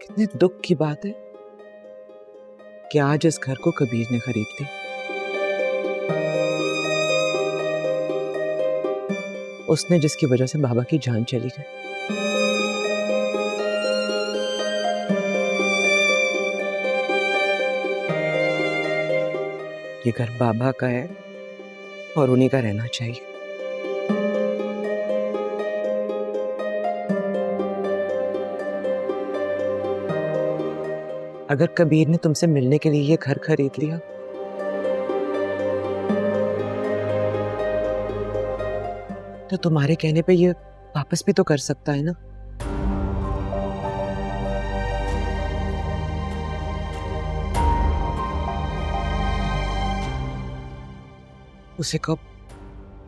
कितने दुख की बात है कि आज इस घर को कबीर ने खरीद ली। उसने जिसकी वजह से बाबा की जान चली गई। ये घर बाबा का है और उन्हीं का रहना चाहिए। अगर कबीर ने तुमसे मिलने के लिए ये घर खरीद लिया तो तुम्हारे कहने पे ये वापस भी तो कर सकता है ना। उसे कब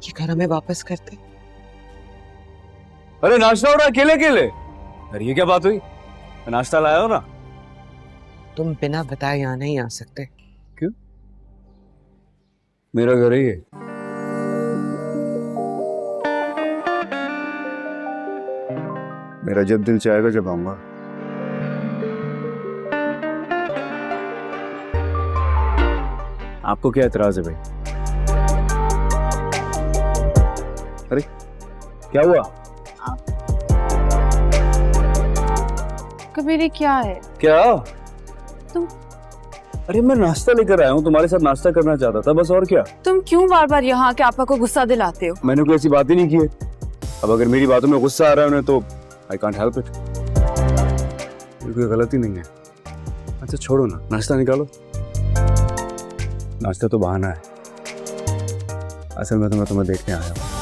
ये घर हमें वापस करते। अरे नाश्ता हो रहा अकेले अकेले? अरे ये क्या बात हुई? नाश्ता लाया हो ना? तुम बिना बताए यहाँ नहीं आ सकते। क्यों? मेरा घर है ये। मेरा जब दिल चाहेगा जब आऊंगा। आपको क्या एतराज है भाई? अरे क्या हुआ? कबीर ये क्या है? क्या? तुम अरे मैं नाश्ता लेकर आया हूँ, तुम्हारे साथ नाश्ता करना चाहता था बस, और क्या। तुम क्यों बार बार यहाँ आके आपा को गुस्सा दिलाते हो? मैंने कोई ऐसी बात ही नहीं की है। अब अगर मेरी बातों में गुस्सा आ रहा है उन्हें तो आई कांट हेल्प इट। कोई गलती नहीं है। अच्छा छोड़ो ना, नाश्ता निकालो। नाश्ता तो बहाना है, असल में तो मैं तुम्हें देखने आया हूँ।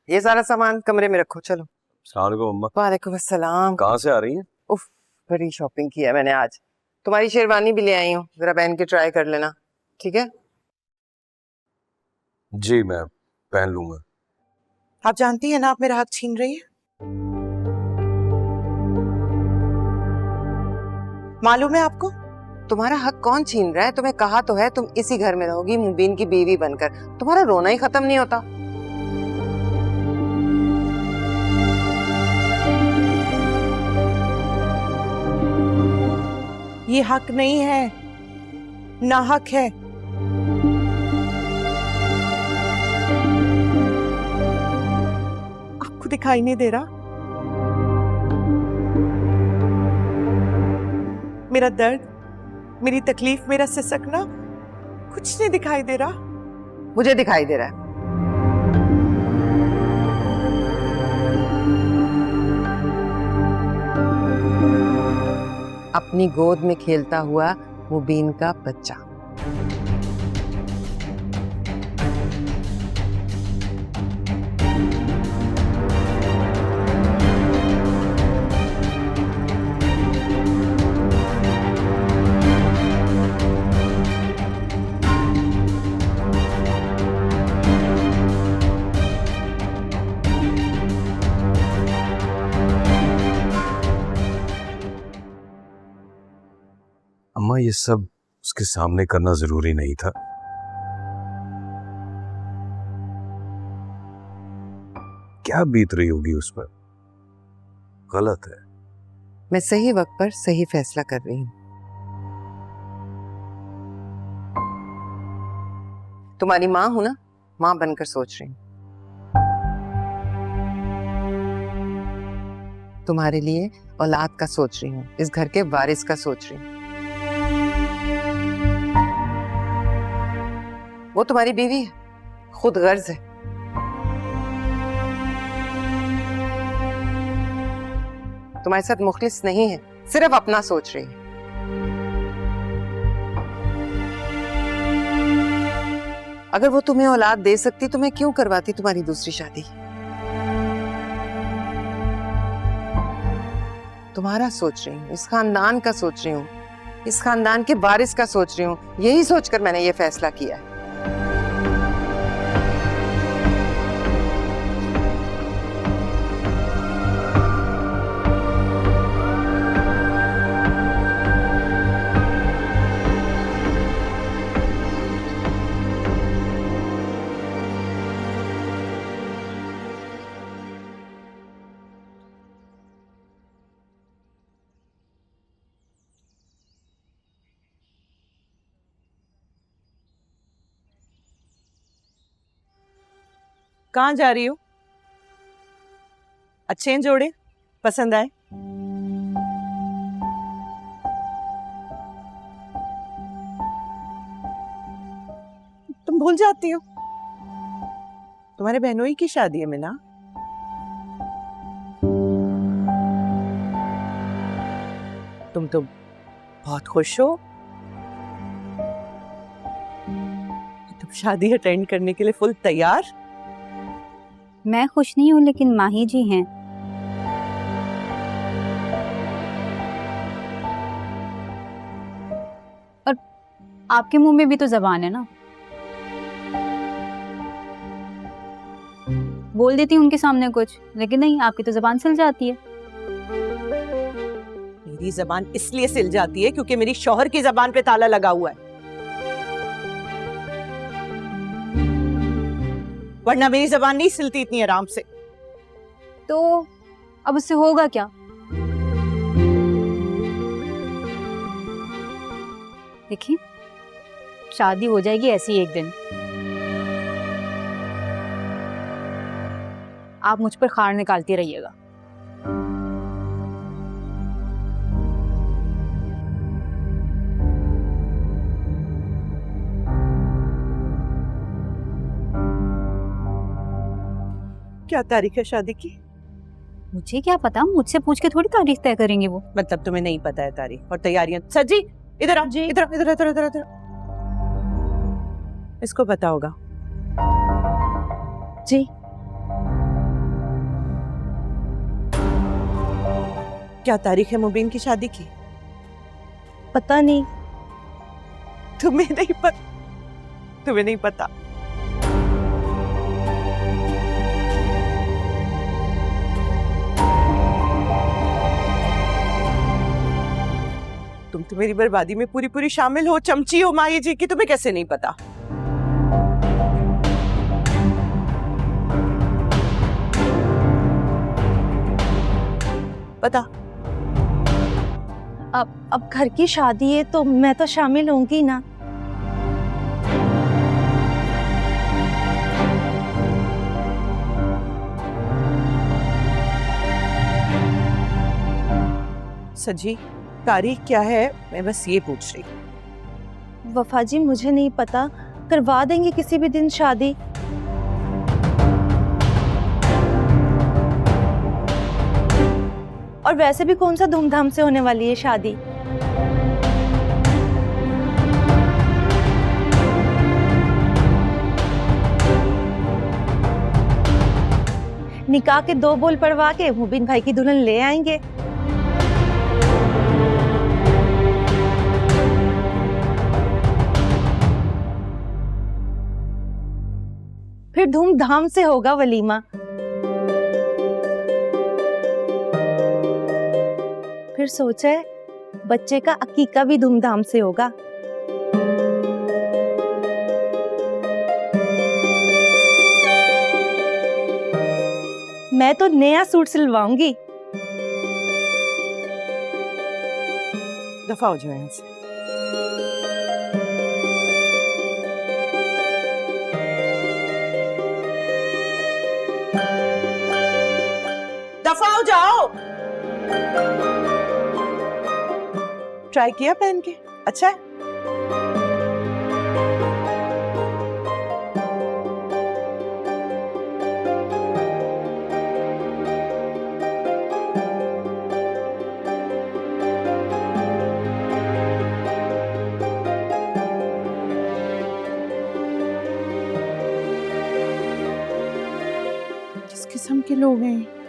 ये सारा सामान कमरे में रखो। चलो। अस्सलाम अम्मा। वालेकुम अस्सलाम। कहाँ से आ रही हैं? उफ, बड़ी शॉपिंग की है मैंने आज। तुम्हारी शेरवानी भी ले आई हूँ, जरा पहन के ट्राई कर लेना, ठीक है? जी मैं पहन लूंगा। आप जानती हैं ना आप मेरा हक छीन रही है। मालूम है आपको तुम्हारा हक कौन छीन रहा है? तुम्हें कहा तो है तुम इसी घर में रहोगी मुबीन की बीवी बनकर। तुम्हारा रोना ही खत्म नहीं होता। ये हक नहीं है, नाहक है। आपको दिखाई नहीं दे रहा? मेरा दर्द, मेरी तकलीफ, मेरा सिसकना कुछ नहीं दिखाई दे रहा। मुझे दिखाई दे रहा है। अपनी गोद में खेलता हुआ मुबीन का बच्चा। अम्मा ये सब उसके सामने करना जरूरी नहीं था। क्या बीत रही होगी उस पर? गलत है। मैं सही वक्त पर सही फैसला कर रही हूं। तुम्हारी माँ हूं ना, माँ बनकर सोच रही हूं। तुम्हारे लिए औलाद का सोच रही हूँ, इस घर के वारिस का सोच रही हूँ। वो तुम्हारी बीवी है, खुद गर्ज है। तुम्हारे साथ मुखलिस नहीं है, सिर्फ अपना सोच रही है। अगर वो तुम्हें औलाद दे सकती तो मैं क्यों करवाती तुम्हारी दूसरी शादी? तुम्हारा सोच रही हूँ, इस खानदान का सोच रही हूँ, इस खानदान के वारिस का सोच रही हूँ। यही सोचकर मैंने ये फैसला किया है। कहाँ जा रही हो? अच्छे हैं जोड़े? पसंद आए? तुम भूल जाती हो, तुम्हारे बहनोई की शादी है मीना। तुम तो बहुत खुश हो, तुम शादी अटेंड करने के लिए फुल तैयार। मैं खुश नहीं हूँ लेकिन माही जी हैं। और आपके मुंह में भी तो जबान है ना, बोल देती हूँ उनके सामने कुछ, लेकिन नहीं, आपकी तो जबान सिल जाती है। मेरी जबान इसलिए सिल जाती है क्योंकि मेरी शौहर की जबान पे ताला लगा हुआ है, वरना मेरी जबान नहीं सिलती इतनी आराम से। तो अब उससे होगा क्या? देखिए, शादी हो जाएगी ऐसी एक दिन। आप मुझ पर खार निकालती रहिएगा। क्या तारीख है शादी की? मुझे क्या पता, मुझसे पूछ के थोड़ी तारीख तय करेंगे वो। मतलब तुम्हें नहीं पता है तारीख और तैयारियां? सजी इधर आओ, जी। इधर इधर इधर इधर इधर। इसको पता होगा। जी। क्या तारीख है मुबीन की शादी की? पता नहीं। तुम्हें नहीं पता? तुम्हें नहीं पता? तुम तो मेरी बर्बादी में पूरी पूरी शामिल हो, चमची हो माही जी की, तुम्हें कैसे नहीं पता? पता? अब घर की शादी है तो मैं तो शामिल होंगी ना। सजी, तारीख क्या है मैं बस ये पूछ रही हूँ। वफा जी मुझे नहीं पता, करवा देंगे किसी भी दिन शादी। और वैसे भी कौन सा धूमधाम से होने वाली है शादी। निकाह के 2 बोल पढ़वा के मुबीन भाई की दुल्हन ले आएंगे। फिर धूमधाम से होगा वलीमा। फिर सोचे बच्चे का अकीका भी धूमधाम से होगा। मैं तो नया सूट सिलवाऊंगी। दफा हो जाओ यहाँ से। दफा हो जाओ। ट्राई किया पहन के? अच्छा है? किस किस्म के लोग हैं?